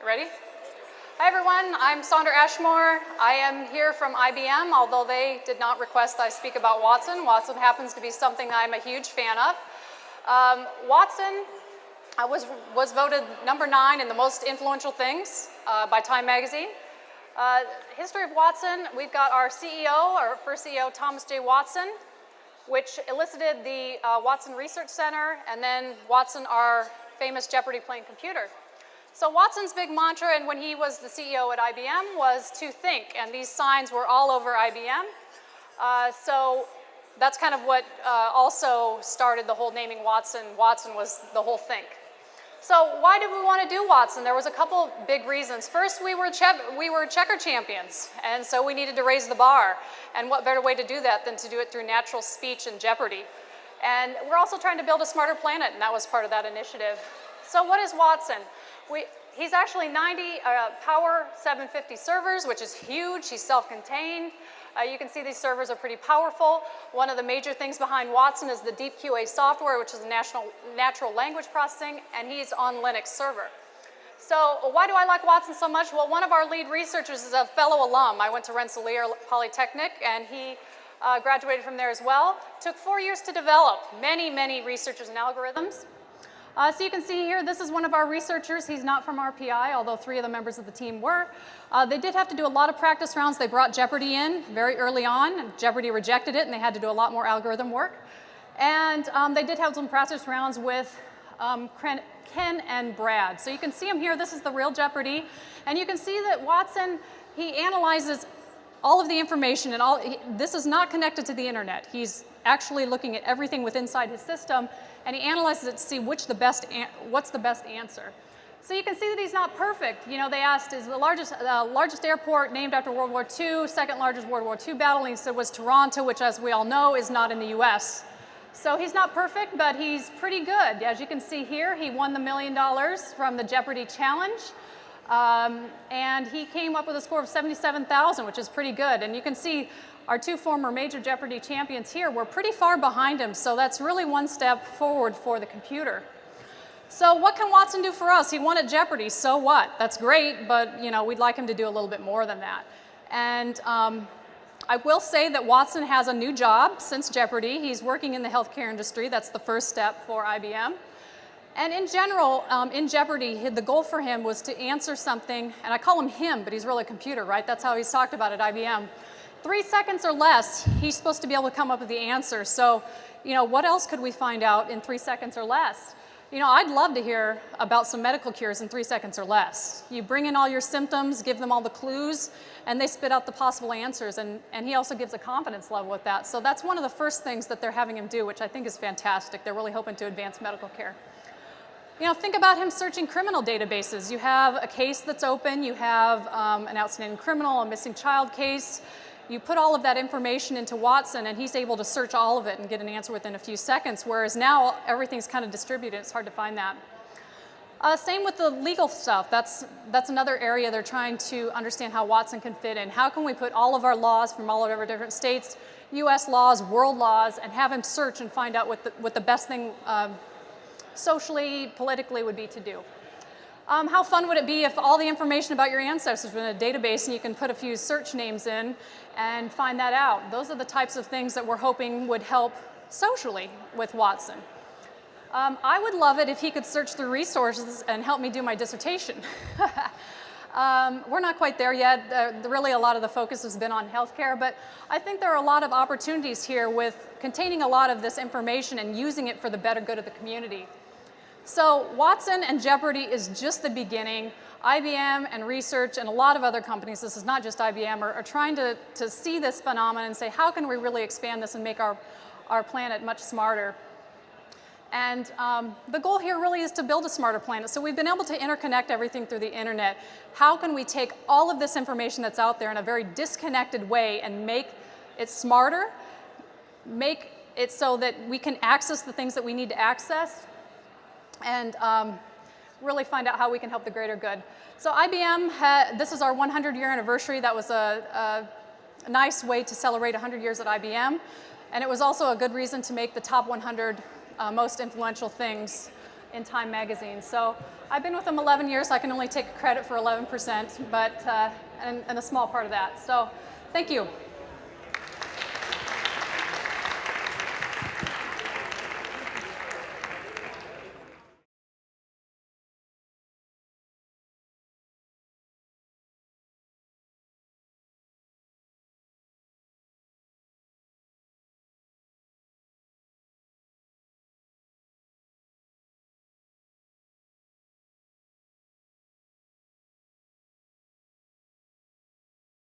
Ready? Hi everyone, I'm Sondra Ashmore. I am here from IBM, although they did not request I speak about Watson. Watson happens to be something I'm a huge fan of. Watson was voted number 9 in the most influential things by Time Magazine. History of Watson, we've got our CEO, our first CEO, Thomas J. Watson, which elicited the Watson Research Center, and then Watson, our famous Jeopardy playing computer. So Watson's big mantra, and when he was the CEO at IBM, was to think, and these signs were all over IBM. So that's kind of what also started the whole naming Watson. Watson was the whole think. So why did we want to do Watson? There was a couple big reasons. First, we were checker champions, and so we needed to raise the bar. And what better way to do that than to do it through natural speech and Jeopardy? And we're also trying to build a smarter planet, and that was part of that initiative. So what is Watson? He's actually 90 Power 750 servers, which is huge. He's self-contained. You can see these servers are pretty powerful. One of the major things behind Watson is the Deep QA software, which is natural language processing, and he's on Linux server. So why do I like Watson so much? Well, one of our lead researchers is a fellow alum. I went to Rensselaer Polytechnic, and he graduated from there as well. Took 4 years to develop. Many, many researchers and algorithms. So you can see here, this is one of our researchers. He's not from RPI, although 3 of the members of the team were. They did have to do a lot of practice rounds. They brought Jeopardy in very early on. Jeopardy rejected it, and they had to do a lot more algorithm work. And they did have some practice rounds with Ken and Brad. So you can see him here. This is the real Jeopardy. And you can see that Watson, he analyzes all of the information, and this is not connected to the internet. He's actually looking at everything within inside his system, and he analyzes it to see what's the best answer. So you can see that he's not perfect. You know, they asked, is the largest airport named after World War II, second largest World War II battle, and he said was Toronto, which, as we all know, is not in the US. So he's not perfect, but he's pretty good. As you can see here, he won the $1 million from the Jeopardy challenge. And he came up with a score of 77,000, which is pretty good. And you can see our 2 former major Jeopardy champions here were pretty far behind him, so that's really one step forward for the computer. So what can Watson do for us? He won at Jeopardy, so what? That's great, but you know, we'd like him to do a little bit more than that. And I will say that Watson has a new job since Jeopardy. He's working in the healthcare industry. That's the first step for IBM. And in general, in Jeopardy, the goal for him was to answer something, and I call him, but he's really a computer, right? That's how he's talked about at IBM. 3 seconds or less, he's supposed to be able to come up with the answer. So, you know, what else could we find out in 3 seconds or less? You know, I'd love to hear about some medical cures in 3 seconds or less. You bring in all your symptoms, give them all the clues, and they spit out the possible answers, and he also gives a confidence level with that. So that's one of the first things that they're having him do, which I think is fantastic. They're really hoping to advance medical care. You know, think about him searching criminal databases. You have a case that's open, you have an outstanding criminal, a missing child case. You put all of that information into Watson, and he's able to search all of it and get an answer within a few seconds, whereas now everything's kind of distributed. It's hard to find that. Same with the legal stuff. That's another area they're trying to understand how Watson can fit in. How can we put all of our laws from all of our different states, US laws, world laws, and have him search and find out what the best thing socially, politically would be to do. How fun would it be if all the information about your ancestors were in a database and you can put a few search names in and find that out? Those are the types of things that we're hoping would help socially with Watson. I would love it if he could search through resources and help me do my dissertation. We're not quite there yet. Really, a lot of the focus has been on healthcare, but I think there are a lot of opportunities here with containing a lot of this information and using it for the better good of the community. So Watson and Jeopardy is just the beginning. IBM and research and a lot of other companies, this is not just IBM, are trying to see this phenomenon and say, how can we really expand this and make our planet much smarter? And the goal here really is to build a smarter planet. So we've been able to interconnect everything through the internet. How can we take all of this information that's out there in a very disconnected way and make it smarter, make it so that we can access the things that we need to access, and really find out how we can help the greater good. So IBM, this is our 100-year anniversary. That was a nice way to celebrate 100 years at IBM. And it was also a good reason to make the top 100 most influential things in Time magazine. So I've been with them 11 years, so I can only take credit for 11%, but and a small part of that. So thank you.